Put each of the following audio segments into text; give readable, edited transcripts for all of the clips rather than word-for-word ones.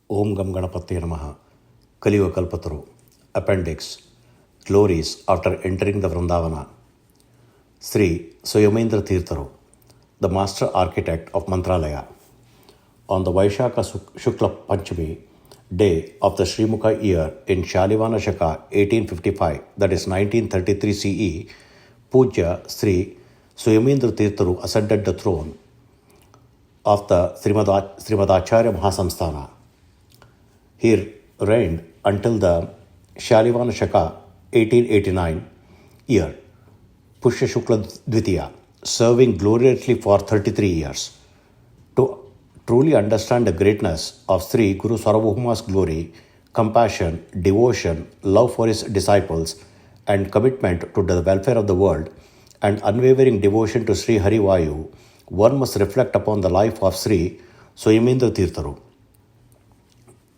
Om Gam Ganapatye Namaha. Kaliyuga Kalpataru. Appendix. Glories after entering the Brindavana. Sri Suyamindra Tirtharu, the master architect of Mantralaya. On the Vaishaka Shukla Panchami, day of the Srimukha year in Shalivana Shaka 1855, that is 1933 CE, Pujya Sri Suyamindra Tirtharu ascended the throne of the Srimadacharya Mahasamsthana. He reigned until the Shalivana Shaka 1889 year, Pushya Shukla Dvitiya, serving gloriously for 33 years. To truly understand the greatness of Sri Guru Sarvabhauma's glory, compassion, devotion, love for his disciples, and commitment to the welfare of the world, and unwavering devotion to Sri Hari Vayu, one must reflect upon the life of Sri Suyamindra Tirtharu.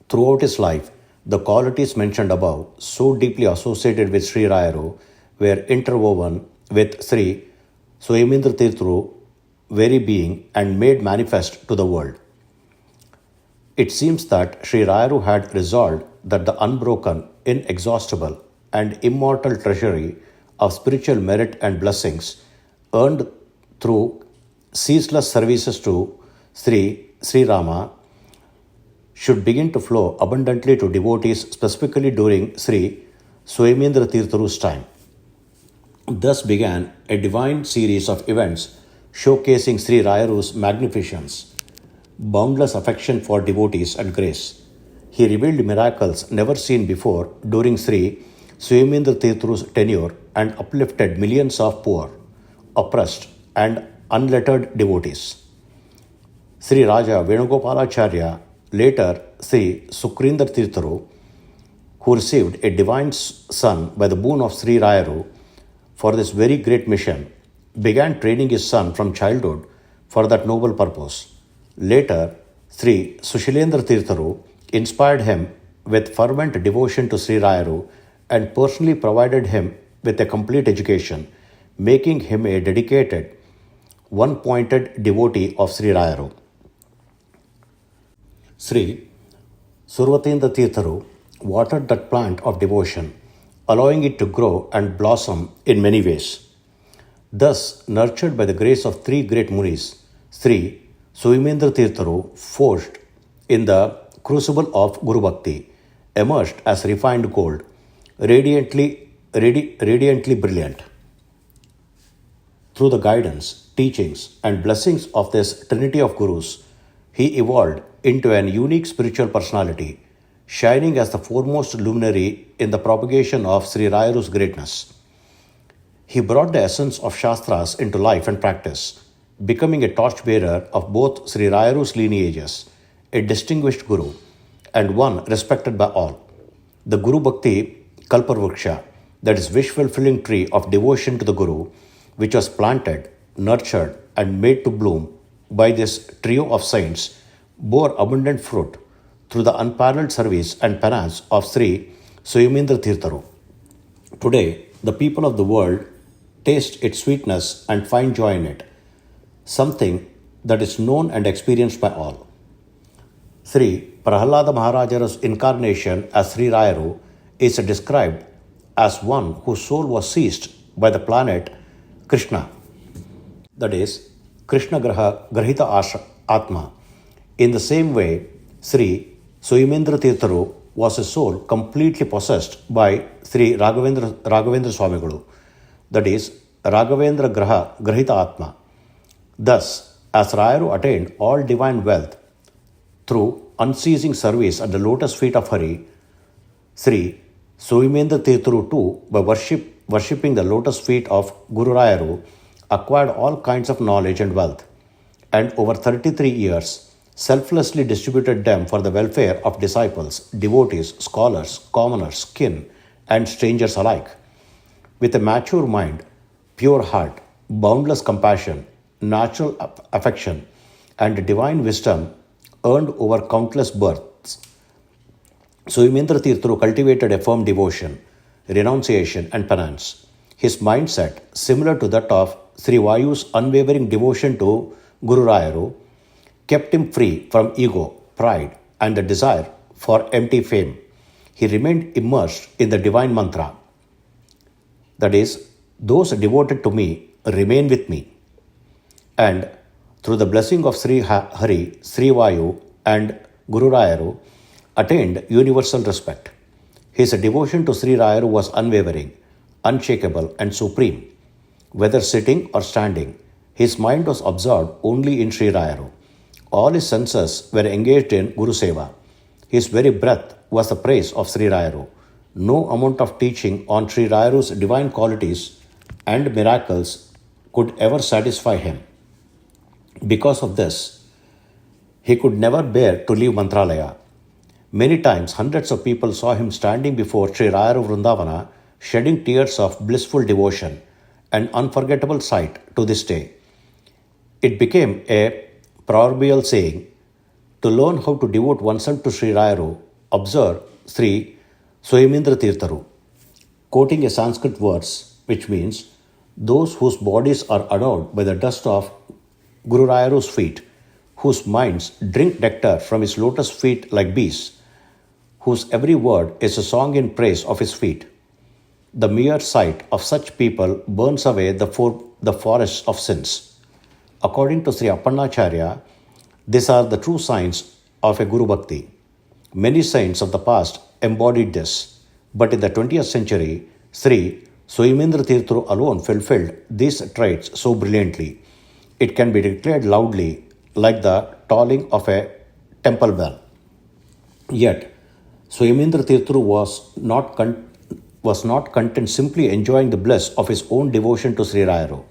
Throughout his life, the qualities mentioned above, so deeply associated with Sri Rayaru, were interwoven with Sri Suyamindra Tirtharu very being and made manifest to the world. It seems that Sri Rayaru had resolved that the unbroken, inexhaustible, and immortal treasury of spiritual merit and blessings earned through ceaseless services to Sri Rama should begin to flow abundantly to devotees, specifically during Sri Suyamindra Tirtharu's time. Thus began a divine series of events showcasing Sri Rayaru's magnificence, boundless affection for devotees, and grace. He revealed miracles never seen before during Sri Suyamindra Tirtharu's tenure and uplifted millions of poor, oppressed, and unlettered devotees. Sri Raja Venugopalacharya, later Sri Sukrindra Tirtharu, who received a divine son by the boon of Sri Rayaru for this very great mission, began training his son from childhood for that noble purpose. Later, Sri Sushilendra Tirtharu inspired him with fervent devotion to Sri Rayaru and personally provided him with a complete education, making him a dedicated, one-pointed devotee of Sri Rayaru. Sri Survatendra Tirtharu watered that plant of devotion, allowing it to grow and blossom in many ways. Thus, nurtured by the grace of three great munis, Sri Suyamindra Tirtharu, forged in the crucible of Guru Bhakti, emerged as refined gold, radiantly brilliant. Through the guidance, teachings, and blessings of this trinity of Gurus, he evolved into an unique spiritual personality, shining as the foremost luminary in the propagation of Sri Rayaru's greatness. He brought the essence of Shastras into life and practice, becoming a torchbearer of both Sri Rayaru's lineages, a distinguished Guru, and one respected by all. The Guru Bhakti Kalpavruksha, that is wish-fulfilling tree of devotion to the Guru, which was planted, nurtured, and made to bloom by this trio of saints, bore abundant fruit through the unparalleled service and penance of Sri Suyamindra Tirtharu. Today, the people of the world taste its sweetness and find joy in it, something that is known and experienced by all. Sri Prahalada Maharaja's incarnation as Sri Rayaru is described as one whose soul was seized by the planet Krishna, that is, Krishna Grahita Atma. In the same way, Sri Suyamindra Tirtharu was a soul completely possessed by Sri Raghavendra Swamigalu, that is, Raghavendra Grahita Atma. Thus, as Rayaru attained all divine wealth through unceasing service at the lotus feet of Hari, Sri Suyamindra Tirtharu too, by worshipping the lotus feet of Guru Rayaru, acquired all kinds of knowledge and wealth, and over 33 years selflessly distributed them for the welfare of disciples, devotees, scholars, commoners, kin, and strangers alike. With a mature mind, pure heart, boundless compassion, natural affection, and divine wisdom earned over countless births, Suyamindra Tirtharu cultivated a firm devotion, renunciation, and penance. His mindset, similar to that of Sri Vayu's unwavering devotion to Guru Rayaru, kept him free from ego, pride, and the desire for empty fame. He remained immersed in the divine mantra. That is, those devoted to me remain with me. And through the blessing of Sri Hari, Sri Vayu, and Guru Rayaru, attained universal respect. His devotion to Sri Rayaru was unwavering, unshakable, and supreme. Whether sitting or standing, his mind was absorbed only in Sri Rayaru. All his senses were engaged in Guru Seva. His very breath was the praise of Sri Rayaru. No amount of teaching on Sri Rayaru's divine qualities and miracles could ever satisfy him. Because of this, he could never bear to leave Mantralaya. Many times, hundreds of people saw him standing before Sri Rayaru Vrindavana, shedding tears of blissful devotion, an unforgettable sight to this day. It became a proverbial saying, to learn how to devote oneself to Sri Rayaru, observe Sri Suyamindra Tirtharu, quoting a Sanskrit verse which means, those whose bodies are adorned by the dust of Guru Rayaru's feet, whose minds drink nectar from his lotus feet like bees, whose every word is a song in praise of his feet. The mere sight of such people burns away the forests of sins. According to Sri Appannacharya, these are the true signs of a Guru Bhakti. Many saints of the past embodied this, but in the 20th century, Sri Suyamindra Tirtharu alone fulfilled these traits so brilliantly. It can be declared loudly like the tolling of a temple bell. Yet, Suyamindra Tirtharu was not content simply enjoying the bliss of his own devotion to Sri Rayaru.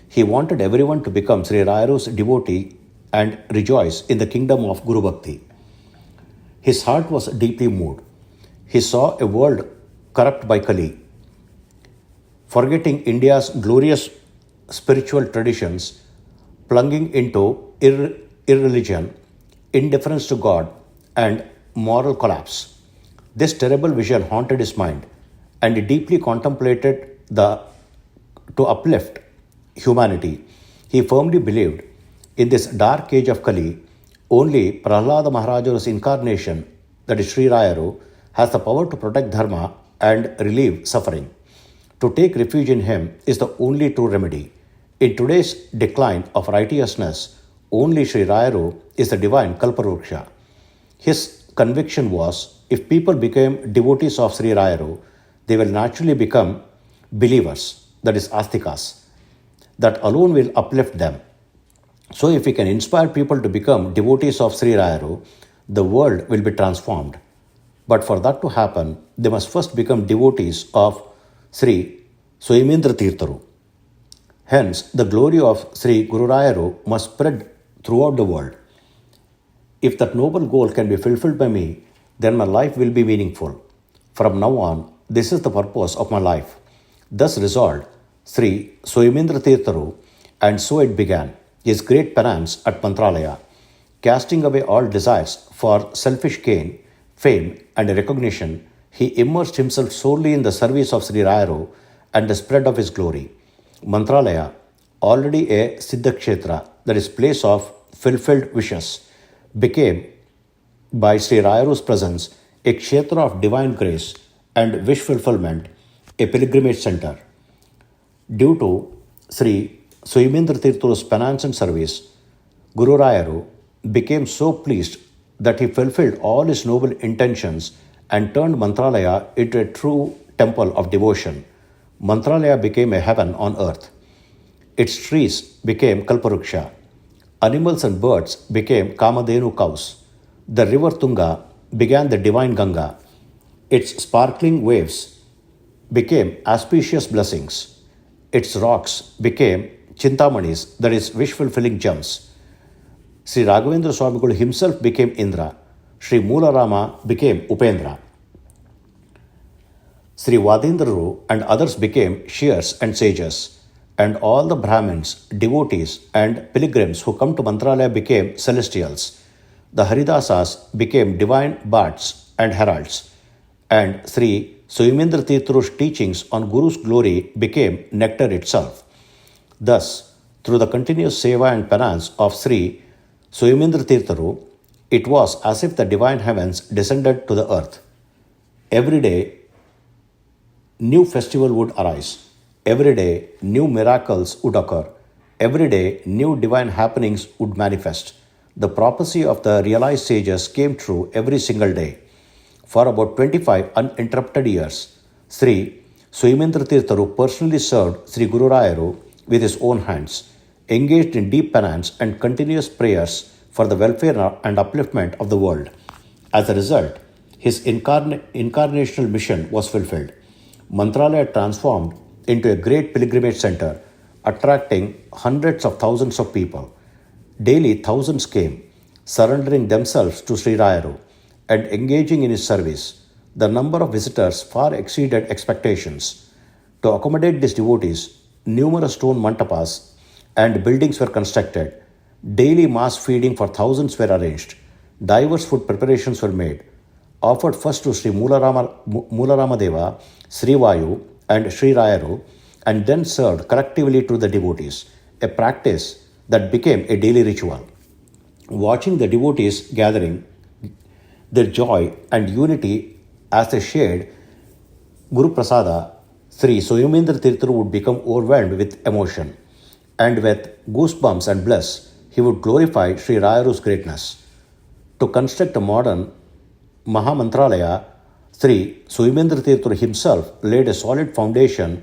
He wanted everyone to become Sri Rayaru's devotee and rejoice in the kingdom of Guru Bhakti. His heart was deeply moved. He saw a world corrupt by Kali. Forgetting India's glorious spiritual traditions, plunging into irreligion, indifference to God, and moral collapse. This terrible vision haunted his mind, and he deeply contemplated to uplift humanity. He firmly believed in this dark age of Kali, only Prahlada Maharaja's incarnation, that is Sri Rayaru, has the power to protect Dharma and relieve suffering. To take refuge in him is the only true remedy. In today's decline of righteousness, only Sri Rayaru is the divine Kalparuksha. His conviction was, if people became devotees of Sri Rayaru, they will naturally become believers, that is Astikas. That alone will uplift them. So if we can inspire people to become devotees of Sri Rayaru, the world will be transformed. But for that to happen, they must first become devotees of Sri Suyamindra Tirtharu. Hence, the glory of Sri Guru Rayaru must spread throughout the world. If that noble goal can be fulfilled by me, then my life will be meaningful. From now on, this is the purpose of my life. Thus resolved Sri Suyamindra Tirtharu, and so it began his great penance at Mantralaya, casting away all desires for selfish gain, fame, and recognition. He immersed himself solely in the service of Sri Rayaru and the spread of his glory. Mantralaya, already a Siddhakshetra, that is place of fulfilled wishes, became, by Sri Rayaru's presence, a kshetra of divine grace and wish fulfillment, a pilgrimage center. Due to Sri Suyamindra Tirtharu's penance and service, Guru Rayaru became so pleased that he fulfilled all his noble intentions and turned Mantralaya into a true temple of devotion. Mantralaya became a heaven on earth. Its trees became Kalparuksha. Animals and birds became Kamadhenu cows. The river Tunga began the divine Ganga. Its sparkling waves became auspicious blessings. Its rocks became Chintamanis, that is, wish-fulfilling gems. Sri Raghavendra Swamiguru himself became Indra. Sri Moolarama became Upendra. Sri Vadindraru and others became Shears and sages. And all the Brahmins, devotees, and pilgrims who come to Mantralaya became celestials. The Haridasas became divine bards and heralds. And Sri Suyamindra Tirtharu's teachings on Guru's glory became nectar itself. Thus, through the continuous seva and penance of Sri Suyamindra Tirtharu, It was as if the divine heavens descended to the earth. Every day, new festival would arise. Every day, new miracles would occur. Every day, new divine happenings would manifest. The prophecy of the realized sages came true every single day. For about 25 uninterrupted years, Sri Suyamindra Tirtharu personally served Sri Guru Rayaru with his own hands, engaged in deep penance and continuous prayers for the welfare and upliftment of the world. As a result, his incarnational mission was fulfilled. Mantralaya transformed into a great pilgrimage center, attracting hundreds of thousands of people. Daily, thousands came, surrendering themselves to Sri Rayaru and engaging in his service. The number of visitors far exceeded expectations. To accommodate these devotees, numerous stone mantapas and buildings were constructed. Daily mass feeding for thousands were arranged. Diverse food preparations were made, offered first to Sri Mularama Sri Vayu, and Sri Rayaru, and then served collectively to the devotees, a practice that became a daily ritual. Watching the devotees gathering, their joy and unity as they shared Guru Prasada, Sri Suyamindra Tirtharu would become overwhelmed with emotion, and with goosebumps and bliss, he would glorify Sri Rayaru's greatness. To construct a modern Mahamantralaya, Sri Suyamindra Tirtharu himself laid a solid foundation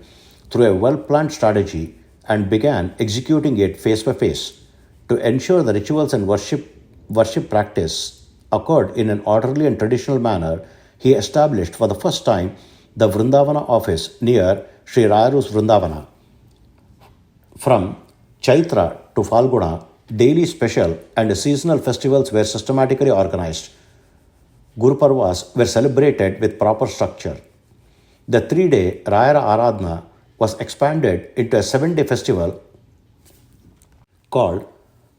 through a well-planned strategy and began executing it phase by phase. To ensure the rituals and worship practice occurred in an orderly and traditional manner, he established for the first time the Brindavana office near Sri Rayaru's Brindavana. From Chaitra to Falguna, daily special and seasonal festivals were systematically organized. Guru Parvas were celebrated with proper structure. The 3-day Rayara Aradhana was expanded into a 7-day festival called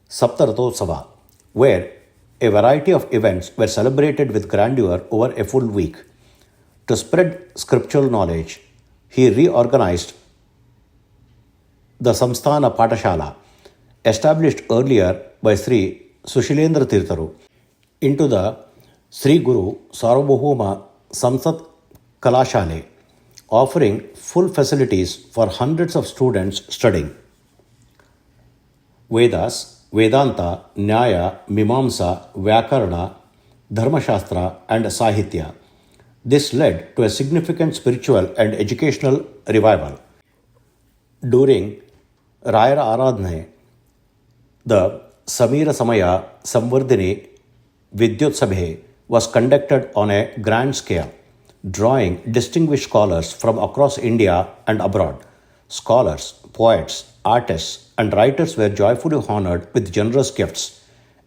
Saptaratotsava, where a variety of events were celebrated with grandeur over a full week. To spread scriptural knowledge, he reorganized the Samsthana Patashala, established earlier by Sri Sushilendra Tirtharu, into the Sri Guru Sarvabhauma Samsat Kalashale, offering full facilities for hundreds of students studying Vedas, Vedanta, Nyaya, Mimamsa, Vyakarana, Dharmashastra, and Sahitya. This led to a significant spiritual and educational revival. During Rayara Aradhane, the Samira Samaya Samvardhini Vidyotsabhe was conducted on a grand scale, drawing distinguished scholars from across India and abroad. Scholars, poets, artists, and writers were joyfully honored with generous gifts.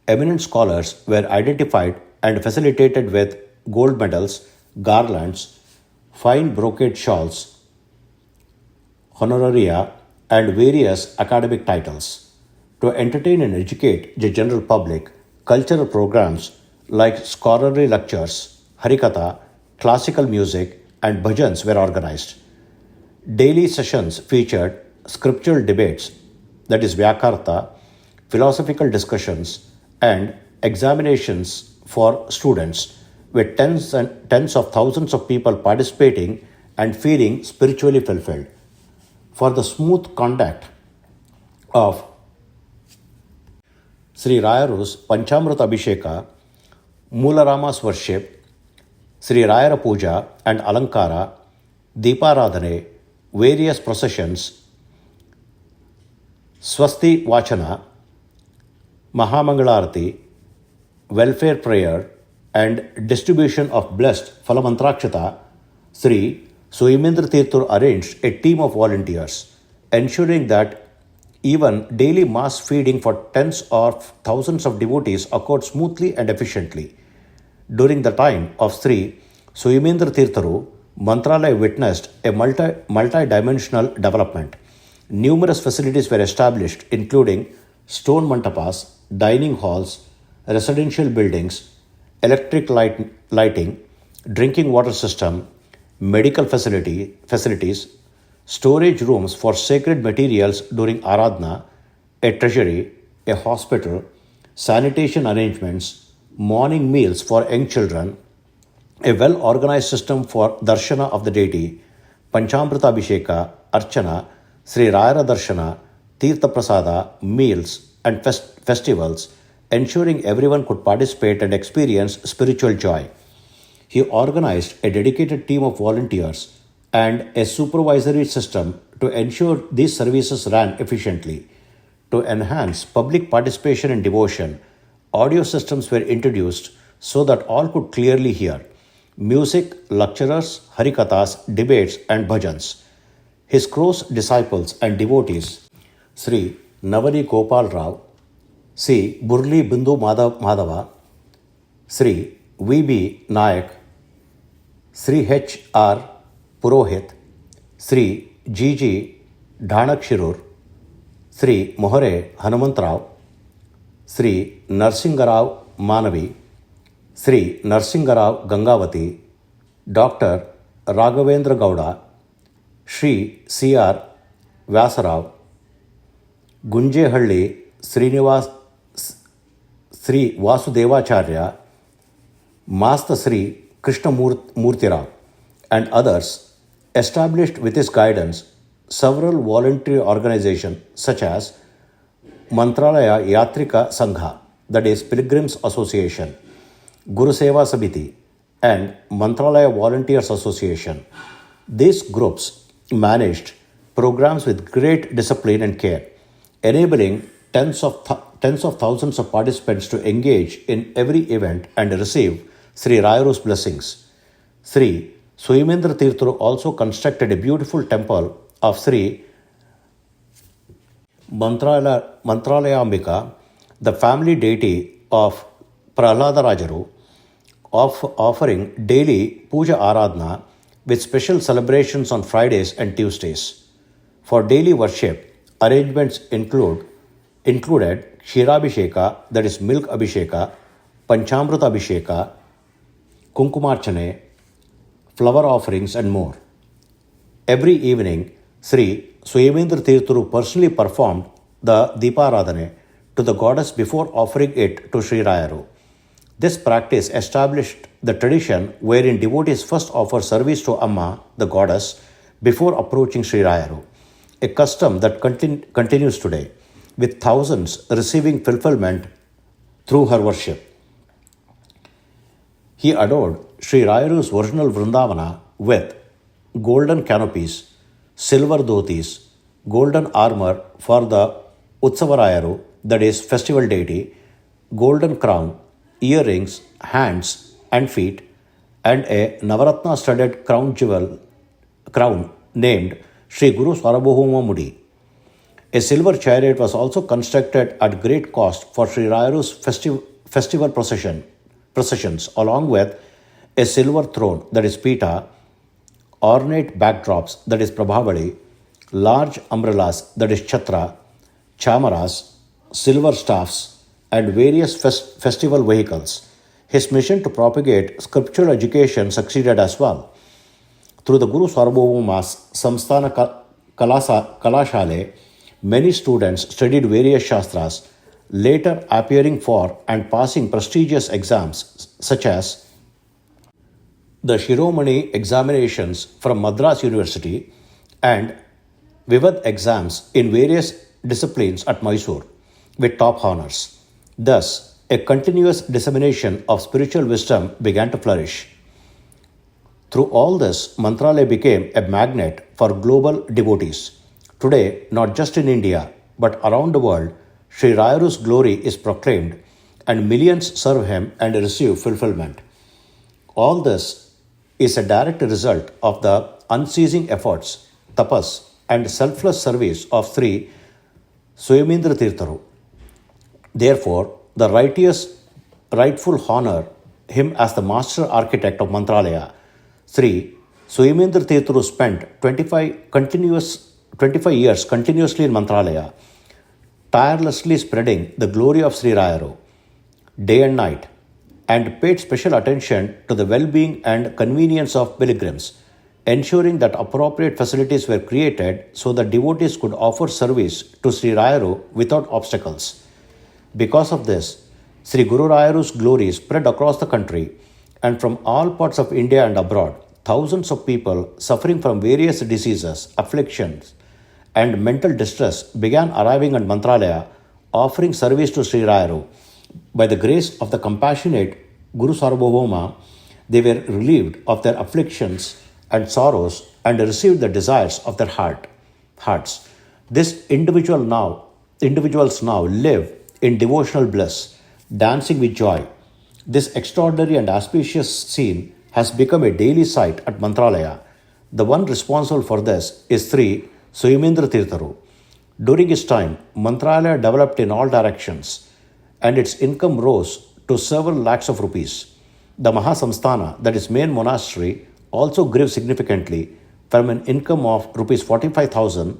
Eminent scholars were identified and facilitated with gold medals, garlands, fine brocade shawls, honoraria, and various academic titles. To entertain and educate the general public, cultural programs like scholarly lectures, harikatha, classical music, and bhajans were organized. Daily sessions featured scriptural debates, that is Vyakarta, philosophical discussions, and examinations for students, with tens and tens of thousands of people participating and feeling spiritually fulfilled. For the smooth conduct of Sri Rayaru's Panchamrita Abhisheka, Moolarama's worship, Sri Rayara Puja and Alankara, Deeparadhane, various processions, Swasti Vachana, Mahamangalarati, welfare prayer, and distribution of blessed Phalamantrakshata, Sri Suyamindra Tirtharu arranged a team of volunteers, ensuring that even daily mass feeding for tens of thousands of devotees occurred smoothly and efficiently. During the time of Sri Suyamindra Tirtharu, Mantralaya witnessed a multi-dimensional development. Numerous facilities were established, including stone mantapas, dining halls, residential buildings, electric lighting, drinking water system, medical facilities, storage rooms for sacred materials during Aradhana, a treasury, a hospital, sanitation arrangements, morning meals for young children, a well-organized system for darshana of the deity, Panchamrita Abhisheka, Archana, Sri Rayara Darshana, Tirtha Prasada, meals and festivals, ensuring everyone could participate and experience spiritual joy. He organized a dedicated team of volunteers and a supervisory system to ensure these services ran efficiently. To enhance public participation and devotion, audio systems were introduced so that all could clearly hear music, lecturers, harikathas, debates, and bhajans. His close disciples and devotees, Sri Navani Gopal Rao, Sri Burli Bindu Madhava, Sri V.B. Nayak, Sri H.R. Purohit, Sri G.G. Dhanakshirur, Sri Mohare Hanumantrao, Sri Narsingarao Manavi, Sri Narsingarao Gangavati, Dr. Raghavendra Gowda, Sri C.R. Vyasarao, Gunjehalli Sri Vasudevacharya, Master Sri Krishnamurti Rao, and others established with his guidance several voluntary organizations such as Mantralaya Yatrika Sangha, that is Pilgrims Association, Guru Seva Samiti, and Mantralaya Volunteers Association. These groups managed programs with great discipline and care, enabling tens of thousands of participants to engage in every event and receive Sri Rayaru's blessings. Sri Suyamindra Tirtharu also constructed a beautiful temple of Sri Mantralayambika, the family deity of Prahlada Rajaru, offering daily puja aradhana with special celebrations on Fridays and Tuesdays. For daily worship, arrangements included Kshirabhisheka, that is milk abhisheka, Panchamrita Abhisheka, Kunkumarchane, flower offerings, and more. Every evening, Sri Suyamindra Tirtharu personally performed the Deeparadhane to the goddess before offering it to Sri Rayaru. This practice established the tradition wherein devotees first offer service to Amma, the goddess, before approaching Sri Rayaru, a custom that continues today, with thousands receiving fulfillment through her worship. He adored Sri Rayaru's original Brindavana with golden canopies, silver dhotis, golden armor for the Utsavarayaru, that is festival deity, golden crown, earrings, hands and feet, and a Navaratna studded crown named Sri Guru Sarabhoma Mudi. A silver chariot was also constructed at great cost for Sri Rayaru's festival processions, along with a silver throne, that is Pita, ornate backdrops, that is Prabhavali, large umbrellas, that is Chhatra, chamaras, silver staffs, and various festival vehicles. His mission to propagate scriptural education succeeded as well. Through the Guru Sarvabhauma's Samsthana Kalashale, many students studied various shastras, later appearing for and passing prestigious exams such as the Shiromani examinations from Madras University and Vivad exams in various disciplines at Mysore with top honors. Thus, a continuous dissemination of spiritual wisdom began to flourish. Through all this, Mantralaya became a magnet for global devotees. Today, not just in India, but around the world, Sri Rayaru's glory is proclaimed and millions serve him and receive fulfillment. All this is a direct result of the unceasing efforts, tapas, and selfless service of Sri Suyamindra Tirtharu. Therefore, the rightful honor him as the master architect of Mantralaya. Sri Suyamindra Tirtharu spent 25 years continuously in Mantralaya, tirelessly spreading the glory of Sri Rayaru day and night, and paid special attention to the well-being and convenience of pilgrims, ensuring that appropriate facilities were created so that devotees could offer service to Sri Rayaru without obstacles. Because of this, Sri Guru Rayaru's glories spread across the country, and from all parts of India and abroad, thousands of people suffering from various diseases, afflictions, and mental distress began arriving at Mantralaya, offering service to Sri Rayaru. By the grace of the compassionate Guru Sarvabhauma, they were relieved of their afflictions and sorrows and received the desires of their hearts. These individuals now live in devotional bliss, dancing with joy. This extraordinary and auspicious scene has become a daily sight at Mantralaya. The one responsible for this is Sri Suyamindra Tirtharu. During his time, Mantralaya developed in all directions, and its income rose to several lakhs of rupees. The Mahasamsthana, that is main monastery, also grew significantly. From an income of rupees 45,000,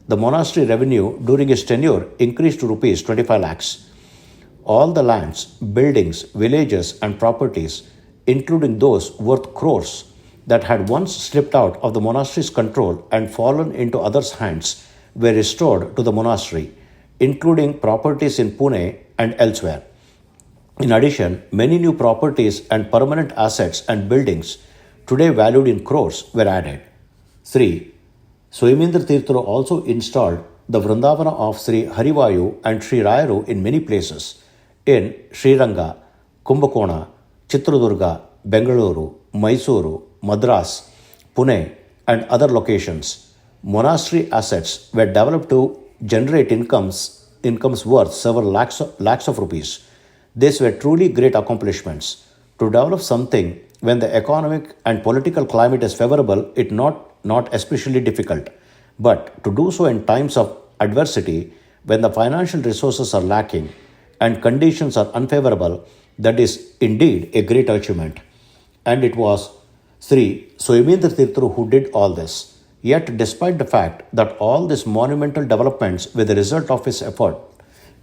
the monastery revenue during his tenure increased to rupees 25 lakhs. All the lands, buildings, villages, and properties, including those worth crores, that had once slipped out of the monastery's control and fallen into others' hands, were restored to the monastery, including properties in Pune and elsewhere. In addition, many new properties and permanent assets and buildings, today valued in crores, were added. Sri Suyamindra Tirtharu also installed the Brindavana of Sri Harivayu and Sri Rayaru in many places, in Sriranga, Kumbhakona, Chitradurga, Bengaluru, Mysuru, Madras, Pune, and other locations. Monastery assets were developed to generate incomes worth several lakhs of rupees. These were truly great accomplishments. To develop something when the economic and political climate is favorable is not especially difficult. But to do so in times of adversity, when the financial resources are lacking and conditions are unfavorable, that is indeed a great achievement. And it was Sri Suyamindra Tirtharu who did all this. Yet, despite the fact that all these monumental developments were the result of his effort,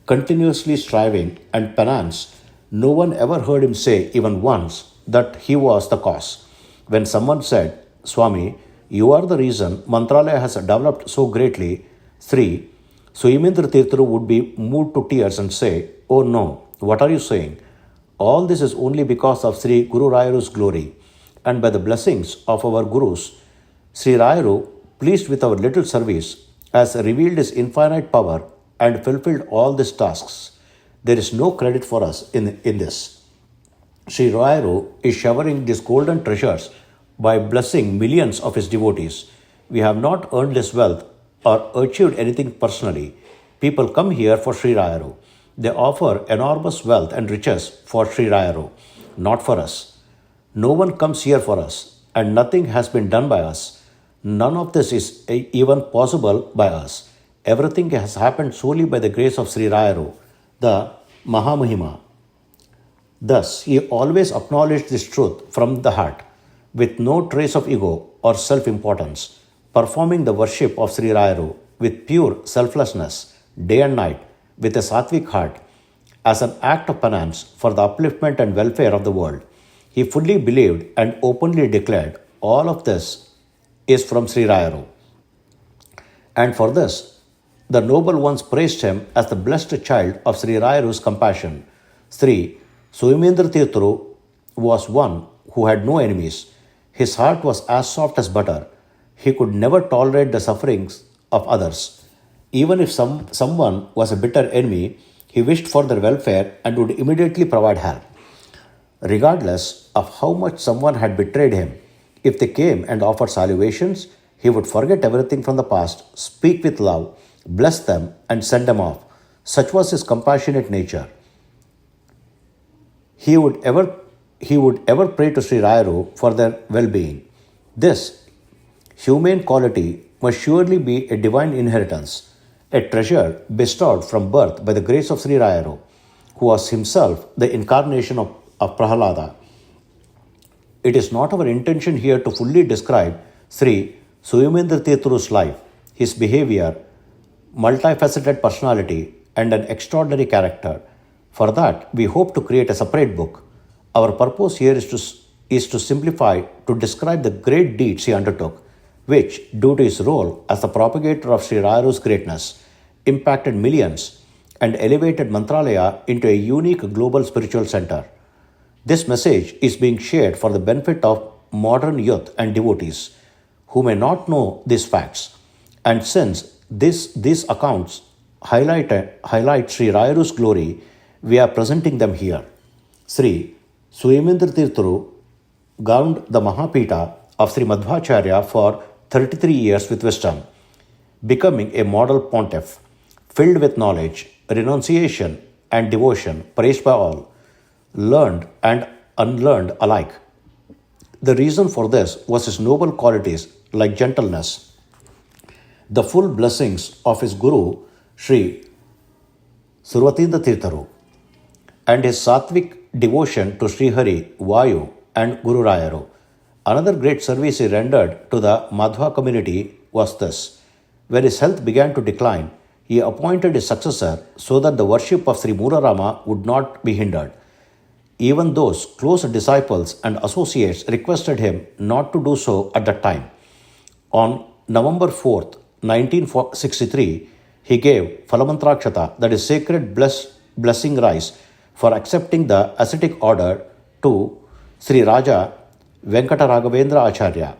continuously striving and penance, no one ever heard him say even once that he was the cause. When someone said, "Swami, you are the reason Mantralaya has developed so greatly," Sri Suyamindra Tirtharu would be moved to tears and say, "Oh no, what are you saying? All this is only because of Sri Guru Rayaru's glory, and by the blessings of our Gurus. Sri Rayaru, pleased with our little service, has revealed his infinite power and fulfilled all these tasks. There is no credit for us in this. Sri Rayaru is showering these golden treasures by blessing millions of his devotees. We have not earned this wealth or achieved anything personally. People come here for Sri Rayaru. They offer enormous wealth and riches for Sri Rayaru, not for us. No one comes here for us, and nothing has been done by us. None of this is even possible by us. Everything has happened solely by the grace of Sri Rayaru, the Mahamahima." Thus, he always acknowledged this truth from the heart, with no trace of ego or self-importance, performing the worship of Sri Rayaru with pure selflessness, day and night, with a sattvic heart, as an act of penance for the upliftment and welfare of the world. He fully believed and openly declared, "All of this is from Sri Rayaru." And for this, the noble ones praised him as the blessed child of Sri Rayaru's compassion. Sri Suyamindra Tirtharu was one who had no enemies. His heart was as soft as butter. He could never tolerate the sufferings of others. Even if someone was a bitter enemy, he wished for their welfare and would immediately provide help. Regardless of how much someone had betrayed him, if they came and offered salutations, he would forget everything from the past, speak with love, bless them, and send them off. Such was his compassionate nature. He would ever pray to Sri Rayaru for their well-being. This humane quality must surely be a divine inheritance, a treasure bestowed from birth by the grace of Sri Rayaru, who was himself the incarnation of Prahalada. It is not our intention here to fully describe Sri Suyamindra Tirtharu's life, his behavior, multifaceted personality, and an extraordinary character. For that, we hope to create a separate book. Our purpose here is to simplify, to describe the great deeds he undertook, which, due to his role as the propagator of Sri Rayaru's greatness, impacted millions and elevated Mantralaya into a unique global spiritual center. This message is being shared for the benefit of modern youth and devotees who may not know these facts. And since these accounts highlight Sri Rayaru's glory, we are presenting them here. Sri Suyamindra Tirtharu governed the Mahapita of Sri Madhvacharya for 33 years with wisdom, becoming a model pontiff, filled with knowledge, renunciation, and devotion, praised by all, learned and unlearned alike. The reason for this was his noble qualities like gentleness, the full blessings of his Guru, Sri Suyamindra Tirtharu, and his sattvic devotion to Sri Hari, Vayu, and Guru Rayaru. Another great service he rendered to the Madhva community was this. When his health began to decline, he appointed his successor so that the worship of Sri Murarama would not be hindered. Even those close disciples and associates requested him not to do so at that time. On November 4th, 1963, he gave Phalamantrakshata, that is sacred blessing rice, for accepting the ascetic order to Sri Raja Venkata Raghavendra Acharya,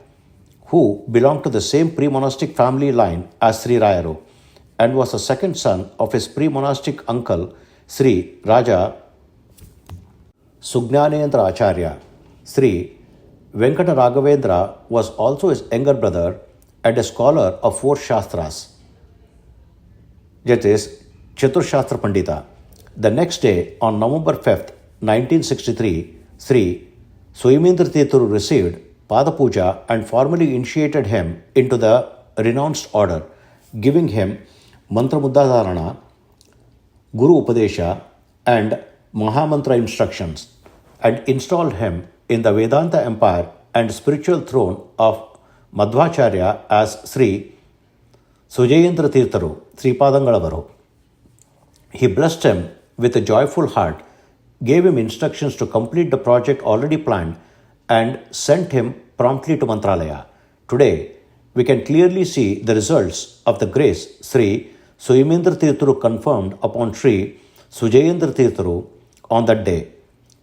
who belonged to the same pre-monastic family line as Sri Rayaru and was the second son of his pre-monastic uncle Sri Raja Sugnanendra Acharya. Sri Venkata Raghavendra was also his younger brother and a scholar of 4 Shastras, that is Chaturshastra Pandita. The next day, on November 5th, 1963, Sri Suyamindra Tirtharu received Pada Puja and formally initiated him into the renounced order, giving him Mantra Muddadharana, Guru Upadesha, and Mahamantra instructions, and installed him in the Vedanta empire and spiritual throne of Madhvacharya as Sri Suyamindra Tirtharu, Sri Padangalavaru. He blessed him with a joyful heart, gave him instructions to complete the project already planned, and sent him promptly to Mantralaya. Today, we can clearly see the results of the grace Sri Suyamindra Tirtharu confirmed upon Sri Suyamindra Tirtharu on that day.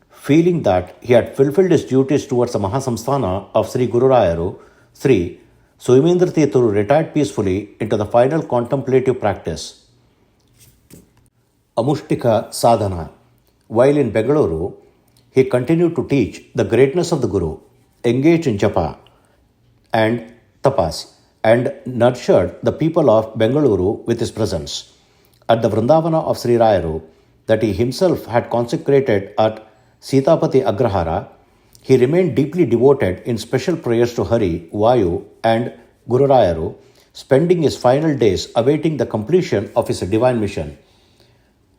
Feeling that he had fulfilled his duties towards the Mahasamsthana of Sri Guru Rayaru, Sri Suyamindra Tirtharu retired peacefully into the final contemplative practice, Amushtika Sadhana. While in Bengaluru, he continued to teach the greatness of the Guru, engaged in japa and tapas, and nurtured the people of Bengaluru with his presence. At the Brindavana of Sri Rayaru, that he himself had consecrated at Sitapati Agrahara, he remained deeply devoted in special prayers to Hari, Vayu, and Guru Rayaru, spending his final days awaiting the completion of his divine mission.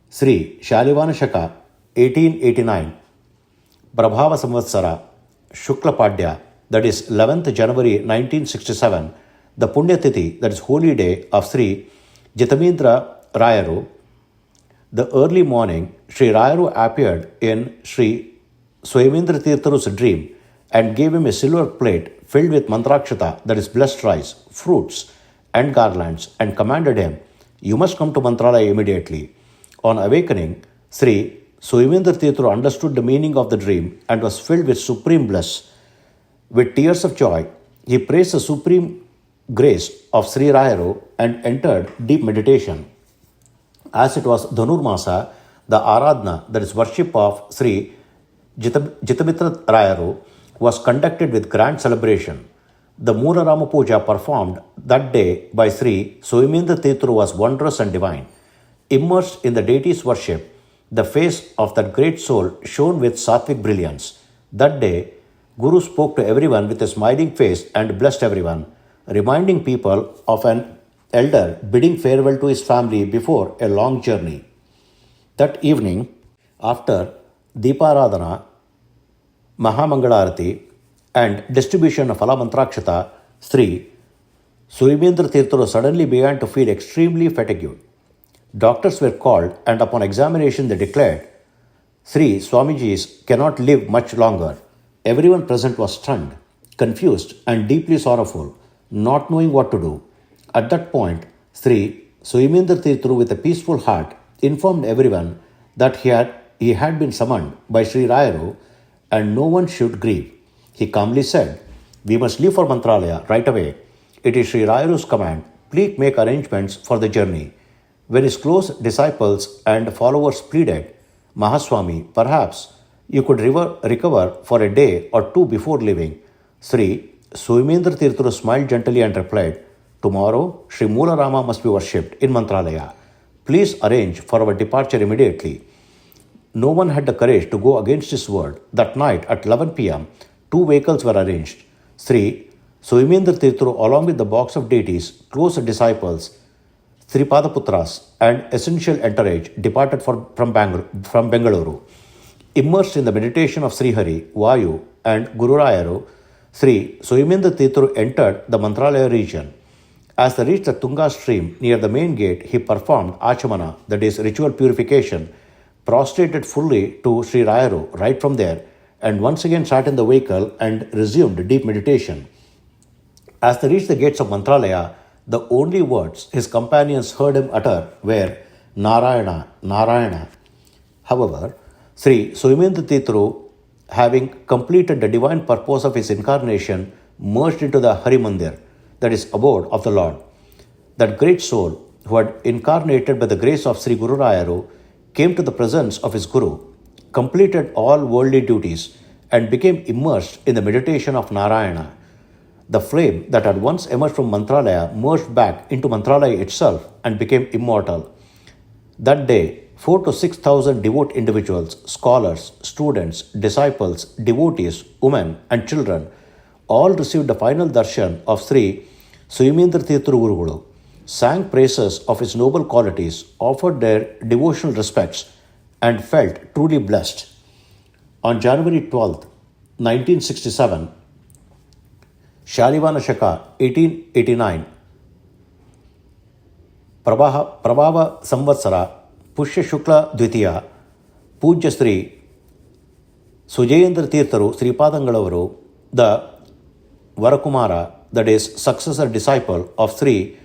Sri Shalivana Shaka 1889, Prabhava Samvatsara, Shukla Padya, that is 11th January 1967, the Punyatithi, that is holy day of Sri Jitamindra Rayaru. The early morning, Sri Rayaru appeared in Sri Suyamindra Tirtharu's dream and gave him a silver plate filled with mantrakshata, that is blessed rice, fruits, and garlands, and commanded him, "You must come to Mantralaya immediately." On awakening, Sri Suyamindra Tirtharu understood the meaning of the dream and was filled with supreme bliss. With tears of joy, he praised the supreme grace of Sri Rayaru and entered deep meditation. As it was Dhanurmasa, the Aradhana, that is worship of Sri Jitamitra Rayaru, was conducted with grand celebration. The Murarama Puja performed that day by Sri Suyamindra Tirtharu was wondrous and divine. Immersed in the deity's worship, the face of that great soul shone with sattvic brilliance. That day, Guru spoke to everyone with a smiling face and blessed everyone, reminding people of an elder bidding farewell to his family before a long journey. That evening, after Deeparadhana, Mahamangalarati, and distribution of Phalamantrakshata, Sri Suyamindra Tirtharu suddenly began to feel extremely fatigued. Doctors were called, and upon examination they declared, "Sri Swamiji's cannot live much longer." Everyone present was stunned, confused, and deeply sorrowful, not knowing what to do. At that point, Sri Suyamindra Tirtharu, with a peaceful heart, informed everyone that he had been summoned by Sri Rayaru and no one should grieve. He calmly said, "We must leave for Mantralaya right away. It is Sri Rayaru's command. Please make arrangements for the journey." When his close disciples and followers pleaded, "Mahaswami, perhaps you could recover for a day or two before leaving," Sri Suyamindra Tirtharu smiled gently and replied, "Tomorrow, Sri Moola Rama must be worshipped in Mantralaya. Please arrange for our departure immediately." No one had the courage to go against his word. That night at 11 p.m., two vehicles were arranged. Sri Suyamindra Tirtharu, along with the box of deities, close disciples, Sripadaputras, and essential entourage, departed from Bengaluru. Immersed in the meditation of Sri Hari, Vayu, and Guru Rayaru, Sri Suyamindra Tirtharu entered the Mantralaya region. As they reached the Tunga stream near the main gate, he performed Achamana, that is, ritual purification, prostrated fully to Sri Rayaru right from there, and once again sat in the vehicle and resumed deep meditation. As they reached the gates of Mantralaya, the only words his companions heard him utter were Narayana, Narayana. However, Sri Suyamindra Tirtharu, having completed the divine purpose of his incarnation, merged into the Hari Mandir, that is, abode of the Lord. That great soul, who had incarnated by the grace of Sri Guru Rayaru, came to the presence of his Guru, completed all worldly duties, and became immersed in the meditation of Narayana. The flame that had once emerged from Mantralaya merged back into Mantralaya itself and became immortal. That day, 4,000 to 6,000 devout individuals, scholars, students, disciples, devotees, women, and children all received the final darshan of Sri Suyamindra Tirtharu Gurugulu, sang praises of his noble qualities, offered their devotional respects, and felt truly blessed. On January 12, 1967, Shalivana Shaka 1889, Prabhava Samvatsara, Pushya Shukla Dvitiya, Pujya Sri Suyamindra Tirtharu Sripadangalavaru, the Varakumara, that is, successor disciple of Sri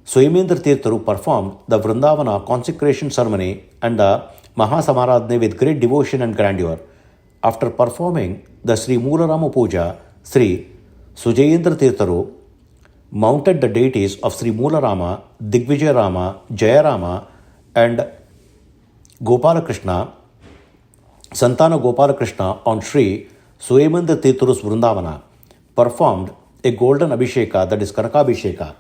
Suyamindra Tirtharu, performed the Brindavana consecration ceremony and the Mahasamaradhana with great devotion and grandeur. After performing the Sri Moola Rama Puja, Sri Suyamindra Tirtharu mounted the deities of Sri Moola Rama, Digvijaya Rama, Jaya Rama, and Gopalakrishna, Santana Gopalakrishna, on Sri Suyamindra Tirtharu's Brindavana, performed a golden Abhisheka, that is Kanakabhisheka,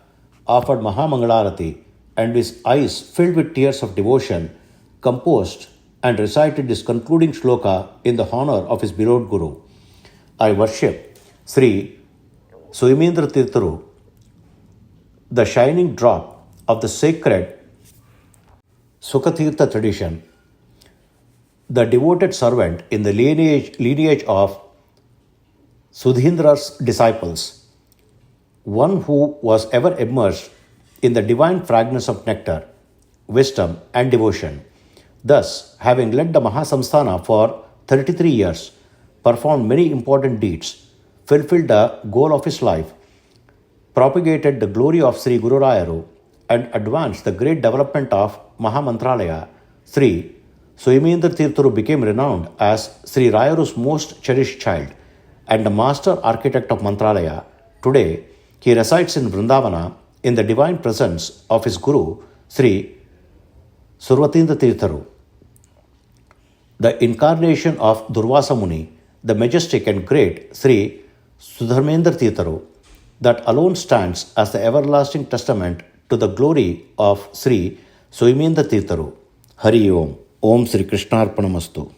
offered Mahamangalarati, and his eyes filled with tears of devotion, composed and recited this concluding shloka in the honor of his beloved Guru. I worship Sri Suyamindra Tirtharu, the shining drop of the sacred Sukatirtha tradition, the devoted servant in the lineage of Sudhindra's disciples, one who was ever immersed in the divine fragrance of nectar, wisdom, and devotion. Thus, having led the Mahasamsthana for 33 years, performed many important deeds, fulfilled the goal of his life, propagated the glory of Sri Guru Rayaru, and advanced the great development of Mahamantralaya, Sri Suyamindra Tirtharu became renowned as Sri Rayaru's most cherished child and the master architect of Mantralaya. Today, he resides in Brindavana in the divine presence of his Guru, Sri Survatindra Tirtharu, the incarnation of Durvasa Muni, the majestic and great Sri Sudharmendra Tirtharu, that alone stands as the everlasting testament to the glory of Sri Suyamindra Tirtharu. Hari Om. Om Sri Krishnarpanamastu.